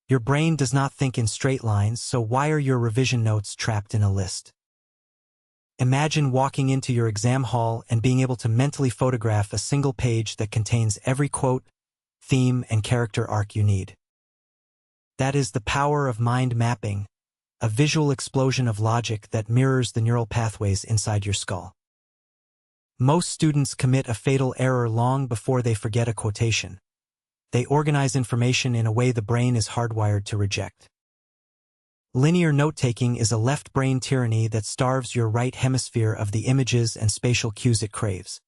Your brain does not think in straight lines, so why are your revision notes trapped in a list? Imagine walking into your exam hall and being able to mentally photograph a single page that contains every quote, theme, and character arc you need. That is the power of mind mapping, a visual explosion of logic that mirrors the neural pathways inside your skull. Most students commit a fatal error long before they forget a quotation. They organize information in a way the brain is hardwired to reject. Linear note-taking is a left-brain tyranny that starves your right hemisphere of the images and spatial cues it craves.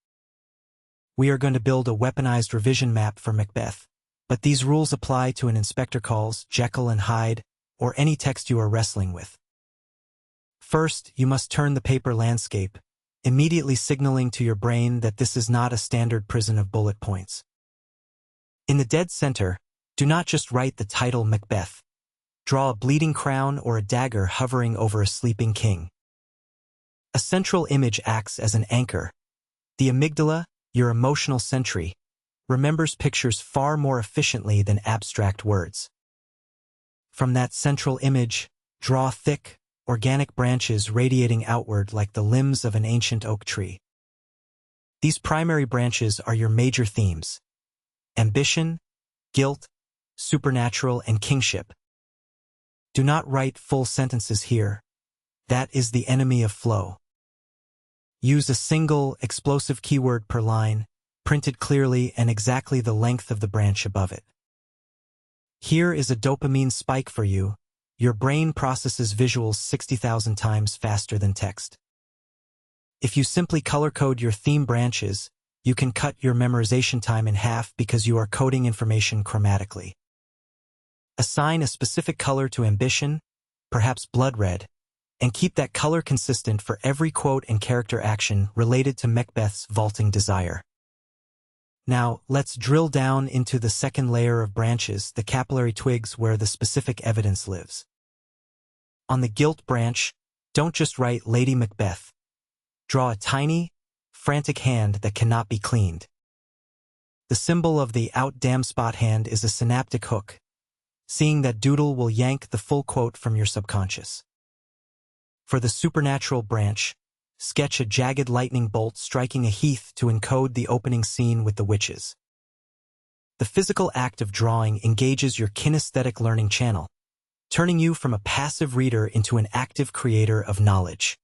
We are going to build a weaponized revision map for Macbeth, but these rules apply to an Inspector Calls, Jekyll and Hyde, or any text you are wrestling with. First, you must turn the paper landscape, immediately signaling to your brain that this is not a standard prison of bullet points. In the dead center, do not just write the title Macbeth. Draw a bleeding crown or a dagger hovering over a sleeping king. A central image acts as an anchor. The amygdala, your emotional sentry, remembers pictures far more efficiently than abstract words. From that central image, draw thick, organic branches radiating outward like the limbs of an ancient oak tree. These primary branches are your major themes: ambition, guilt, supernatural, and kingship. Do not write full sentences here. That is the enemy of flow. Use a single, explosive keyword per line, printed clearly and exactly the length of the branch above it. Here is a dopamine spike for you. Your brain processes visuals 60,000 times faster than text. If you simply color-code your theme branches, you can cut your memorization time in half because you are coding information chromatically. Assign a specific color to ambition, perhaps blood red, and keep that color consistent for every quote and character action related to Macbeth's vaulting desire. Now, let's drill down into the second layer of branches, the capillary twigs where the specific evidence lives. On the guilt branch, don't just write Lady Macbeth. Draw a tiny, frantic hand that cannot be cleaned. The symbol of the out damn spot hand is a synaptic hook. Seeing that doodle will yank the full quote from your subconscious. For the supernatural branch, sketch a jagged lightning bolt striking a heath to encode the opening scene with the witches. The physical act of drawing engages your kinesthetic learning channel, turning you from a passive reader into an active creator of knowledge.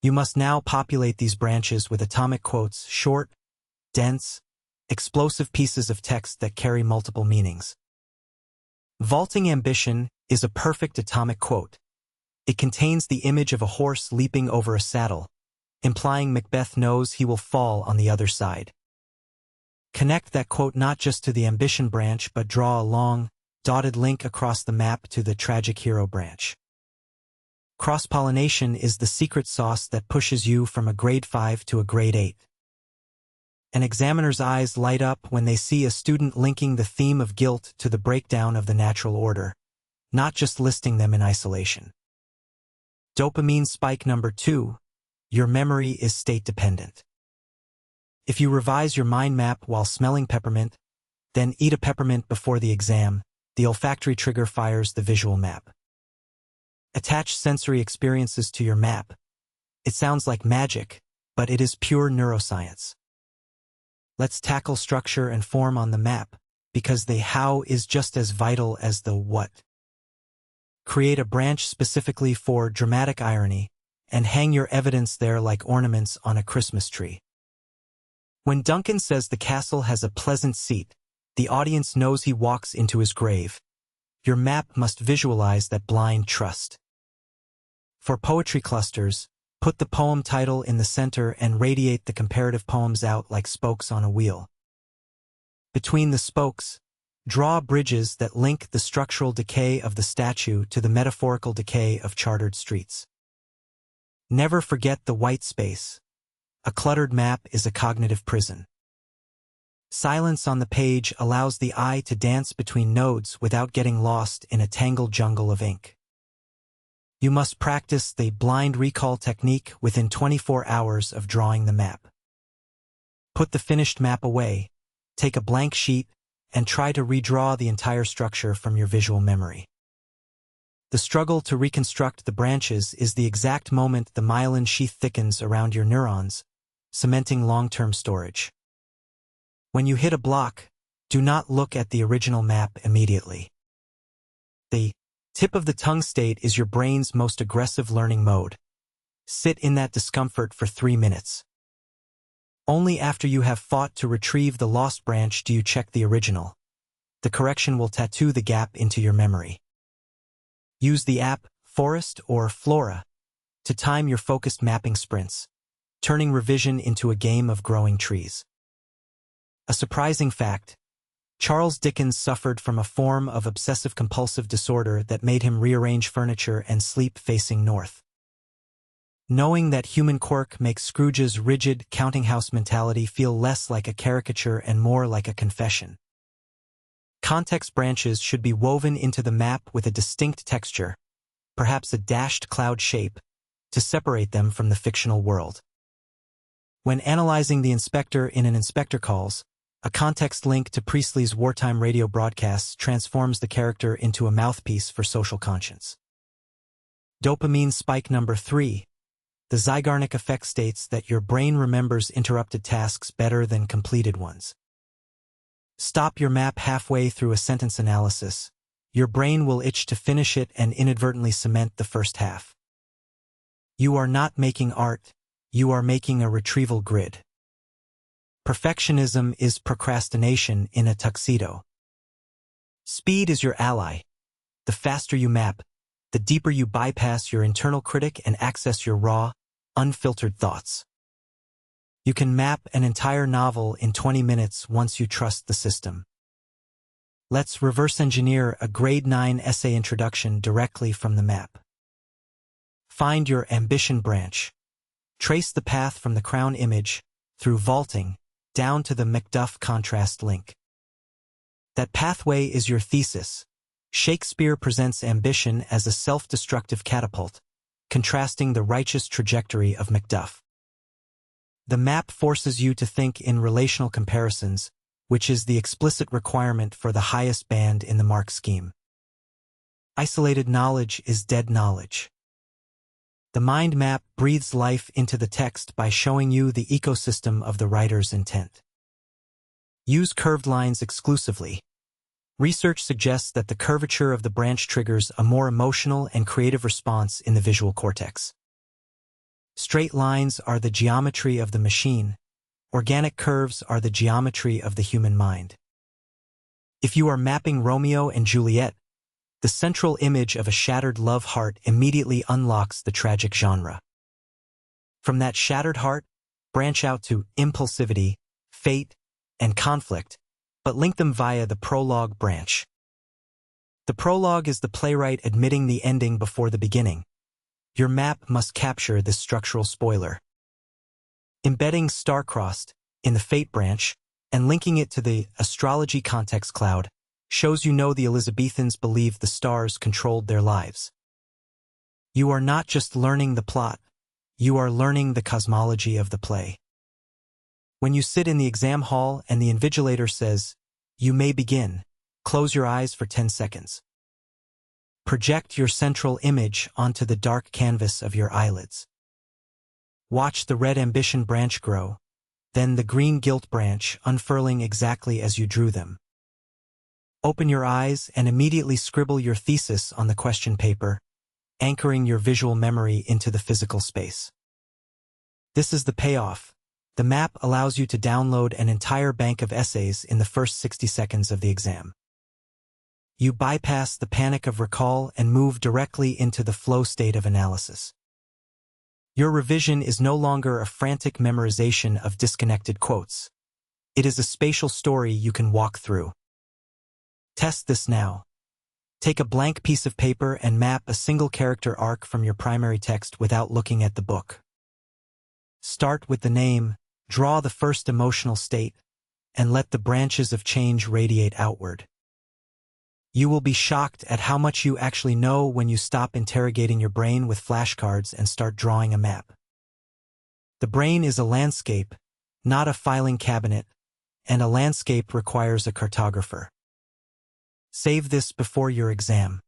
You must now populate these branches with atomic quotes, short, dense, explosive pieces of text that carry multiple meanings. Vaulting ambition is a perfect atomic quote. It contains the image of a horse leaping over a saddle, implying Macbeth knows he will fall on the other side. Connect that quote not just to the ambition branch, but draw a long, dotted link across the map to the tragic hero branch. Cross-pollination is the secret sauce that pushes you from a grade 5 to a grade 8. An examiner's eyes light up when they see a student linking the theme of guilt to the breakdown of the natural order, not just listing them in isolation. Dopamine spike number 2, your memory is state-dependent. If you revise your mind map while smelling peppermint, then eat a peppermint before the exam, the olfactory trigger fires the visual map. Attach sensory experiences to your map. It sounds like magic, but it is pure neuroscience. Let's tackle structure and form on the map, because the how is just as vital as the what. Create a branch specifically for dramatic irony, and hang your evidence there like ornaments on a Christmas tree. When Duncan says the castle has a pleasant seat, the audience knows he walks into his grave. Your map must visualize that blind trust. For poetry clusters, put the poem title in the center and radiate the comparative poems out like spokes on a wheel. Between the spokes, draw bridges that link the structural decay of the statue to the metaphorical decay of chartered streets. Never forget the white space. A cluttered map is a cognitive prison. Silence on the page allows the eye to dance between nodes without getting lost in a tangled jungle of ink. You must practice the blind recall technique within 24 hours of drawing the map. Put the finished map away, take a blank sheet, and try to redraw the entire structure from your visual memory. The struggle to reconstruct the branches is the exact moment the myelin sheath thickens around your neurons, cementing long-term storage. When you hit a block, do not look at the original map immediately. The tip of the tongue state is your brain's most aggressive learning mode. Sit in that discomfort for 3 minutes. Only after you have fought to retrieve the lost branch do you check the original. The correction will tattoo the gap into your memory. Use the app Forest or Flora to time your focused mapping sprints, turning revision into a game of growing trees. A surprising fact: Charles Dickens suffered from a form of obsessive-compulsive disorder that made him rearrange furniture and sleep facing north. Knowing that human quirk makes Scrooge's rigid counting-house mentality feel less like a caricature and more like a confession. Context branches should be woven into the map with a distinct texture, perhaps a dashed cloud shape, to separate them from the fictional world. When analyzing the inspector in an Inspector Calls, a context link to Priestley's wartime radio broadcasts transforms the character into a mouthpiece for social conscience. Dopamine spike number 3. The Zeigarnik effect states that your brain remembers interrupted tasks better than completed ones. Stop your map halfway through a sentence analysis. Your brain will itch to finish it and inadvertently cement the first half. You are not making art, you are making a retrieval grid. Perfectionism is procrastination in a tuxedo. Speed is your ally. The faster you map, the deeper you bypass your internal critic and access your raw, unfiltered thoughts. You can map an entire novel in 20 minutes once you trust the system. Let's reverse engineer a grade 9 essay introduction directly from the map. Find your ambition branch. Trace the path from the crown image, through vaulting, down to the Macduff contrast link. That pathway is your thesis. Shakespeare presents ambition as a self-destructive catapult, contrasting the righteous trajectory of Macduff. The map forces you to think in relational comparisons, which is the explicit requirement for the highest band in the mark scheme. Isolated knowledge is dead knowledge. The mind map breathes life into the text by showing you the ecosystem of the writer's intent. Use curved lines exclusively. Research suggests that the curvature of the branch triggers a more emotional and creative response in the visual cortex. Straight lines are the geometry of the machine. Organic curves are the geometry of the human mind. If you are mapping Romeo and Juliet, the central image of a shattered love heart immediately unlocks the tragic genre. From that shattered heart, branch out to impulsivity, fate, and conflict, but link them via the prologue branch. The prologue is the playwright admitting the ending before the beginning. Your map must capture this structural spoiler. Embedding star-crossed in the fate branch and linking it to the astrology context cloud shows you know the Elizabethans believed the stars controlled their lives. You are not just learning the plot, you are learning the cosmology of the play. When you sit in the exam hall and the invigilator says, "You may begin," close your eyes for 10 seconds. Project your central image onto the dark canvas of your eyelids. Watch the red ambition branch grow, then the green guilt branch unfurling exactly as you drew them. Open your eyes and immediately scribble your thesis on the question paper, anchoring your visual memory into the physical space. This is the payoff. The map allows you to download an entire bank of essays in the first 60 seconds of the exam. You bypass the panic of recall and move directly into the flow state of analysis. Your revision is no longer a frantic memorization of disconnected quotes. It is a spatial story you can walk through. Test this now. Take a blank piece of paper and map a single character arc from your primary text without looking at the book. Start with the name, draw the first emotional state, and let the branches of change radiate outward. You will be shocked at how much you actually know when you stop interrogating your brain with flashcards and start drawing a map. The brain is a landscape, not a filing cabinet, and a landscape requires a cartographer. Save this before your exam.